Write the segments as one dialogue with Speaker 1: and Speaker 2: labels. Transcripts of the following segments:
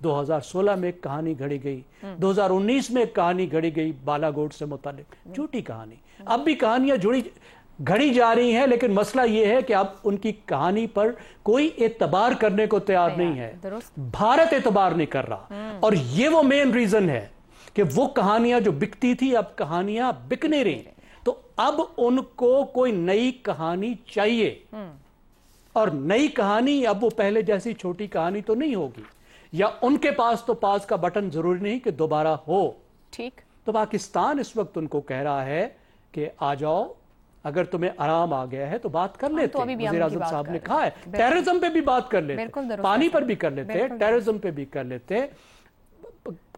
Speaker 1: 2016 में एक कहानी घड़ी गई, 2019 में एक कहानी घड़ी गई बालाकोट से मुतालिक, झूठी कहानी। अब भी कहानियां घड़ी जा रही हैं, लेकिन मसला यह है कि अब उनकी कहानी पर कोई एतबार करने को तैयार नहीं है। भारत एतबार नहीं कर रहा, और ये वो मेन रीजन है कि वो कहानियां जो बिकती थी अब कहानियां बिक नहीं रही। तो अब उनको कोई नई कहानी चाहिए, और नई कहानी अब वो पहले जैसी छोटी कहानी तो नहीं होगी, या उनके पास तो पास का बटन जरूरी नहीं कि दोबारा हो।
Speaker 2: ठीक।
Speaker 1: तो पाकिस्तान इस वक्त उनको कह रहा है कि आ जाओ, अगर तुम्हें आराम आ गया है तो बात कर लेते हैं। वज़ीर आज़म साहब ने कहा है टेररिज्म पे भी बात कर लेते, पानी पर भी कर लेते हैं, टेररिज्म पे भी कर लेते हैं,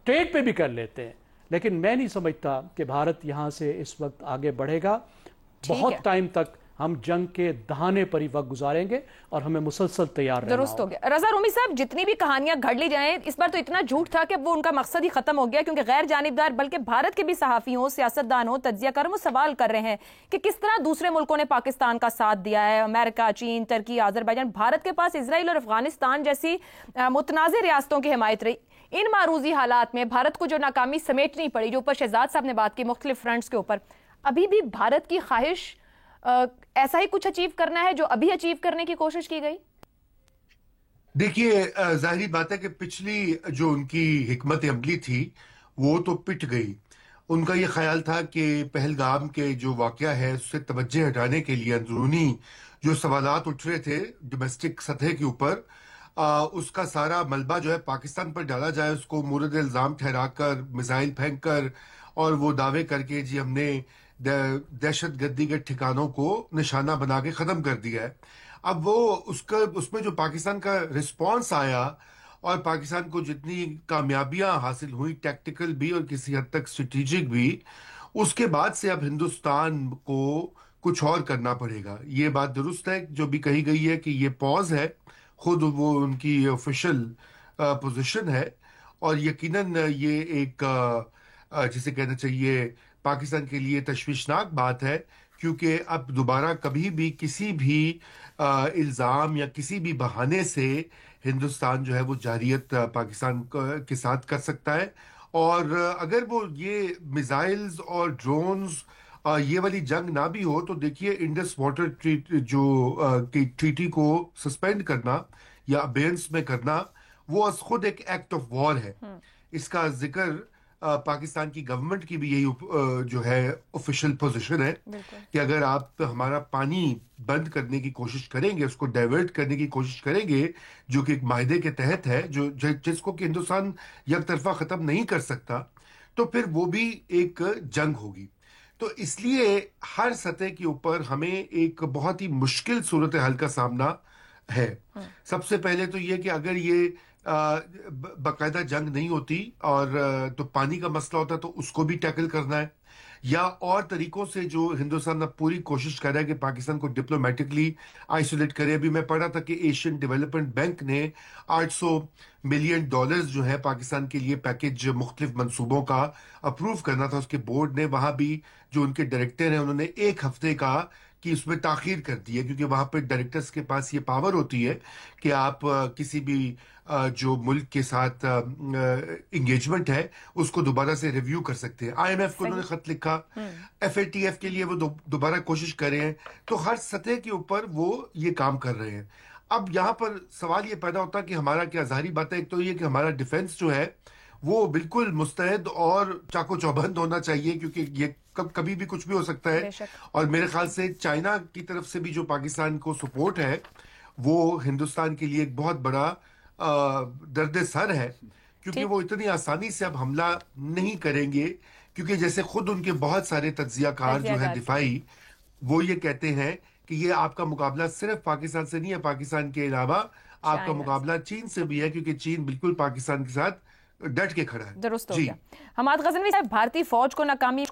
Speaker 1: ट्रेड पे भी कर लेते हैं। लेकिन मैं नहीं समझता कि भारत यहां से इस वक्त आगे बढ़ेगा। बहुत टाइम तक हम जंग के दहाने पर ही वक्त गुजारेंगे, और हमें मुसलसल तैयार रहना
Speaker 2: दुरुस्त हो गया। रजा रूमी साहब, जितनी भी कहानियां घड़ ली जाएं, इस बार तो इतना झूठ था कि वो उनका मकसद ही खत्म हो गया, क्योंकि गैर जानिबदार बल्कि भारत के भी सहाफी हो, सियासतदान हो, तज्जियाकार, वो सवाल कर रहे हैं कि किस तरह दूसरे मुल्कों ने पाकिस्तान का साथ दिया है। अमेरिका, चीन, तुर्की, आजरबाईजान, भारत के पास इजराइल और अफगानिस्तान जैसी मुतनाज़ रियासतों की हिमायत रही। इन मारूजी हालात में भारत को जो नाकामी समेटनी पड़ी, जो ऊपर शहजाद साहब ने बात की मुख्तलिफ फ्रंट्स के ऊपर, अभी भी भारत की ख्वाहिश ऐसा ही कुछ अचीव करना है जो अभी अचीव करने की कोशिश की गई?
Speaker 3: देखिए, जाहिर बात है कि पिछली जो उनकी हिकमत अमली थी वो तो पिट गई। उनका ये ख्याल था कि पहलगाम के जो वाक़या है उससे तवज्जो हटाने के लिए अंदरूनी जो सवालात उठ रहे थे डोमेस्टिक सतह के ऊपर, उसका सारा मलबा जो है पाकिस्तान पर डाला जाए, उसको मूरद इल्ज़ाम ठहराकर, मिसाइल फेंक कर और वो दावे करके जी हमने दहशत गर्दी के ठिकानों को निशाना बना के ख़त्म कर दिया है। अब वो उसमें जो पाकिस्तान का रिस्पॉन्स आया और पाकिस्तान को जितनी कामयाबियां हासिल हुई, टैक्टिकल भी और किसी हद तक स्ट्रेटेजिक भी, उसके बाद से अब हिंदुस्तान को कुछ और करना पड़ेगा। ये बात दुरुस्त है जो भी कही गई है कि ये पॉज है, खुद वो उनकी ऑफिशियल पोजीशन है, और यकीनन ये एक जिसे कहना चाहिए पाकिस्तान के लिए तशवीशनाक बात है, क्योंकि अब दोबारा कभी भी किसी भी इल्ज़ाम या किसी भी बहाने से हिंदुस्तान जो है वो जारियत पाकिस्तान के साथ कर सकता है। और अगर वो ये मिसाइल्स और ड्रोन्स ये वाली जंग ना भी हो तो देखिए इंडस वाटर ट्रीटी को सस्पेंड करना या अबेयंस में करना वो खुद एक एक्ट ऑफ वॉर है। इसका जिक्र पाकिस्तान की गवर्नमेंट की भी यही जो है ऑफिशियल पोजीशन है कि अगर आप हमारा पानी बंद करने की कोशिश करेंगे, उसको डाइवर्ट करने की कोशिश करेंगे, जो कि एक मायदे के तहत है, जो जिसको कि हिंदुस्तान एक तरफा खत्म नहीं कर सकता, तो फिर वो भी एक जंग होगी। तो इसलिए हर सतह के ऊपर हमें एक बहुत ही मुश्किल सूरत हाल का सामना है। सबसे पहले तो ये कि अगर ये बाकायदा जंग नहीं होती और तो पानी का मसला होता तो उसको भी टैकल करना है, या और तरीकों से जो हिंदुस्तान अब पूरी कोशिश कर रहा है कि पाकिस्तान को डिप्लोमेटिकली आइसोलेट करे। अभी मैं पढ़ा था कि एशियन डेवलपमेंट बैंक ने $800 मिलियन जो है पाकिस्तान के लिए पैकेज मुख्तलिफ मंसूबों का अप्रूव करना था, उसके बोर्ड ने, वहां भी जो उनके डायरेक्टर हैं उन्होंने 1 हफ्ते का कि उसमें ताखीर कर दी है, क्योंकि वहां पर डायरेक्टर्स के पास ये पावर होती है कि आप किसी भी जो मुल्क के साथ इंगेजमेंट है उसको दोबारा से रिव्यू कर सकते हैं। IMF को उन्होंने खत लिखा, FATF के लिए वो दोबारा कोशिश कर रहे हैं। तो हर सतह के ऊपर वो ये काम कर रहे हैं। अब यहाँ पर सवाल ये पैदा होता है कि हमारा क्या, ज़ाहिरी बात है एक तो ये कि हमारा डिफेंस जो है वो बिल्कुल मुस्तैद और चाको चौबंद होना चाहिए, क्योंकि ये कभी भी कुछ भी हो सकता है। और मेरे ख्याल से चाइना की तरफ से भी जो पाकिस्तान को सपोर्ट है वो हिंदुस्तान के लिए एक बहुत बड़ा दर्द सर है, क्योंकि वो इतनी आसानी से अब हमला नहीं करेंगे, क्योंकि जैसे खुद उनके बहुत सारे तज्जियाकार जो है दिफाई, वो ये कहते हैं कि ये आपका मुकाबला सिर्फ पाकिस्तान से नहीं है, पाकिस्तान के अलावा आपका मुकाबला चीन से भी है, क्योंकि चीन बिल्कुल पाकिस्तान के साथ डट के खड़ा है।
Speaker 2: दुरुस्त हो गया। हमाद गजनवी साहब, भारतीय फौज को नाकामी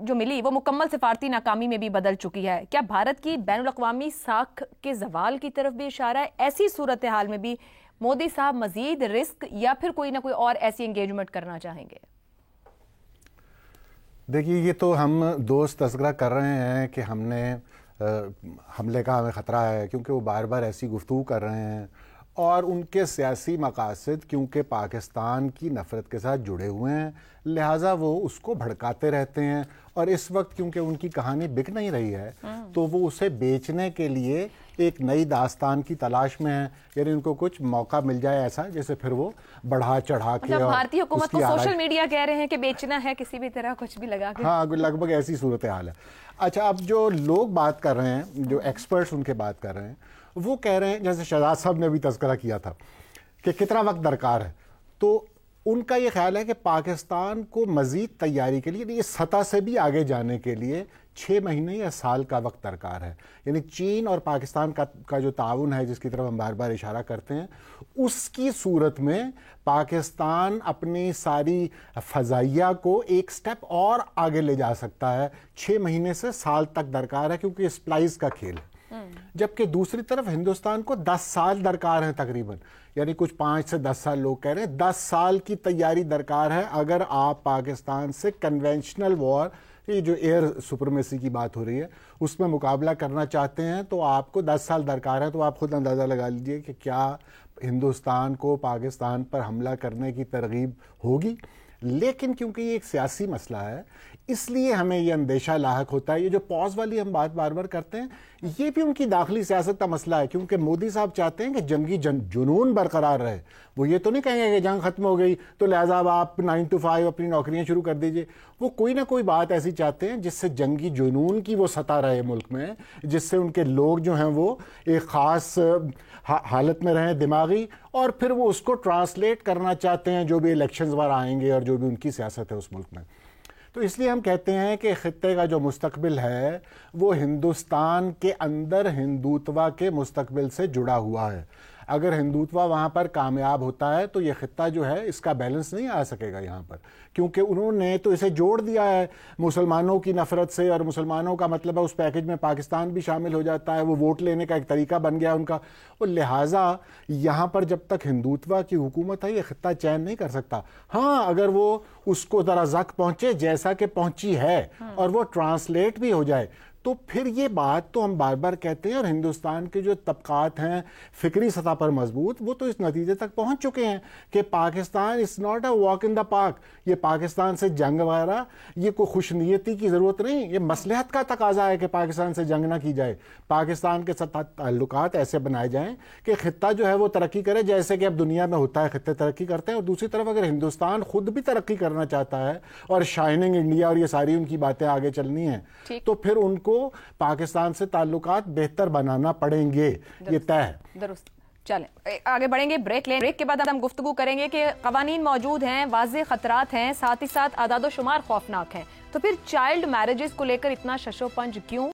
Speaker 2: जो मिली वो मुकम्मल सिफारती नाकामी में भी बदल चुकी है। क्या भारत की बैनुल-अक़वामी साख के जवाल की तरफ भी इशारा है? ऐसी सूरत हाल में भी मोदी साहब मजीद रिस्क या फिर कोई ना कोई और ऐसी एंगेजमेंट करना चाहेंगे?
Speaker 4: देखिए, ये तो हम दोस्त तज़किरा कर रहे हैं कि हमने हमले का हमें ख़तरा है, क्योंकि वो बार बार ऐसी गुफ्तगू कर रहे हैं اور ان کے سیاسی مقاصد کیونکہ پاکستان کی نفرت کے ساتھ جڑے ہوئے ہیں، لہٰذا وہ اس کو بھڑکاتے رہتے ہیں، اور اس وقت کیونکہ ان کی کہانی بک نہیں رہی ہے تو وہ اسے بیچنے کے لیے ایک نئی داستان کی تلاش میں ہیں، یعنی ان کو کچھ موقع مل جائے ایسا جیسے پھر وہ بڑھا چڑھا کے.
Speaker 2: بھارتی حکومت کو سوشل میڈیا کہہ رہے ہیں کہ بیچنا ہے کسی بھی طرح کچھ بھی لگا کے.
Speaker 4: ہاں لگ بھگ ایسی صورتحال ہے. اچھا اب جو لوگ بات کر رہے ہیں، جو ایکسپرٹس ان کے بات کر رہے ہیں، وہ کہہ رہے ہیں جیسے شہزاد صاحب نے بھی تذکرہ کیا تھا کہ کتنا وقت درکار ہے، تو ان کا یہ خیال ہے کہ پاکستان کو مزید تیاری کے لیے یہ سطح سے بھی آگے جانے کے لیے 6 مہینے یا سال کا وقت درکار ہے. یعنی چین اور پاکستان کا جو تعاون ہے جس کی طرف ہم بار بار اشارہ کرتے ہیں، اس کی صورت میں پاکستان اپنی ساری فضائیہ کو ایک سٹیپ اور آگے لے جا سکتا ہے. 6 مہینے سے سال تک درکار ہے کیونکہ اسپلائز کا کھیل ہے. جبکہ دوسری طرف ہندوستان کو 10 سال درکار ہیں تقریباً، یعنی کچھ 5 سے 10 سال لوگ کہہ رہے ہیں 10 سال کی تیاری درکار ہے اگر آپ پاکستان سے کنونشنل وار، یہ جو ایئر سپرمیسی کی بات ہو رہی ہے، اس میں مقابلہ کرنا چاہتے ہیں تو آپ کو 10 سال درکار ہے. تو آپ خود اندازہ لگا لیجئے کہ کیا ہندوستان کو پاکستان پر حملہ کرنے کی ترغیب ہوگی. لیکن کیونکہ یہ ایک سیاسی مسئلہ ہے اس لیے ہمیں یہ اندیشہ لاحق ہوتا ہے. یہ جو پاز والی ہم بات بار بار کرتے ہیں یہ بھی ان کی داخلی سیاست کا مسئلہ ہے، کیونکہ مودی صاحب چاہتے ہیں کہ جنگی جنون برقرار رہے. وہ یہ تو نہیں کہیں گے کہ جنگ ختم ہو گئی تو لہٰذا آپ 9 to 5 اپنی نوکریاں شروع کر دیجئے. وہ کوئی نہ کوئی بات ایسی چاہتے ہیں جس سے جنگی جنون کی وہ سطح رہے ملک میں، جس سے ان کے لوگ جو ہیں وہ ایک خاص حالت میں رہیں دماغی، اور پھر وہ اس کو ٹرانسلیٹ کرنا چاہتے ہیں جو بھی الیکشنز وار آئیں گے اور جو بھی ان کی سیاست ہے اس ملک میں. تو اس لیے ہم کہتے ہیں کہ خطے کا جو مستقبل ہے وہ ہندوستان کے اندر ہندوتوا کے مستقبل سے جڑا ہوا ہے. اگر ہندوتوا وہاں پر کامیاب ہوتا ہے تو یہ خطہ جو ہے اس کا بیلنس نہیں آ سکے گا یہاں پر، کیونکہ انہوں نے تو اسے جوڑ دیا ہے مسلمانوں کی نفرت سے، اور مسلمانوں کا مطلب ہے اس پیکج میں پاکستان بھی شامل ہو جاتا ہے، وہ ووٹ لینے کا ایک طریقہ بن گیا ان کا. اور لہٰذا یہاں پر جب تک ہندوتوا کی حکومت ہے یہ خطہ چین نہیں کر سکتا. ہاں اگر وہ اس کو ذرا زک پہنچے جیسا کہ پہنچی ہے اور وہ ٹرانسلیٹ بھی ہو جائے تو پھر یہ بات تو ہم بار بار کہتے ہیں، اور ہندوستان کے جو طبقات ہیں فکری سطح پر مضبوط وہ تو اس نتیجے تک پہنچ چکے ہیں کہ Pakistan is not a walk in the park. یہ پاکستان سے جنگ وغیرہ یہ کوئی خوش نیتی کی ضرورت نہیں، یہ مصلحت کا تقاضا ہے کہ پاکستان سے جنگ نہ کی جائے. پاکستان کے ساتھ تعلقات ایسے بنائے جائیں کہ خطہ جو ہے وہ ترقی کرے جیسے کہ اب دنیا میں ہوتا ہے، خطے ترقی کرتے ہیں. اور دوسری طرف اگر ہندوستان خود بھی ترقی کرنا چاہتا ہے اور شائننگ انڈیا اور یہ ساری ان کی باتیں آگے چلنی ہیں تو پھر ان کو پاکستان سے تعلقات بہتر بنانا پڑیں گے. یہ طے ہے.
Speaker 2: درست. چلیں آگے بڑھیں گے، بریک لیں. بریک کے بعد ہم گفتگو کریں گے کہ قوانین موجود ہیں، واضح خطرات ہیں، ساتھ ہی ساتھ اعداد و شمار خوفناک ہیں، تو پھر چائلڈ میرجز کو لے کر اتنا شش و پنج کیوں؟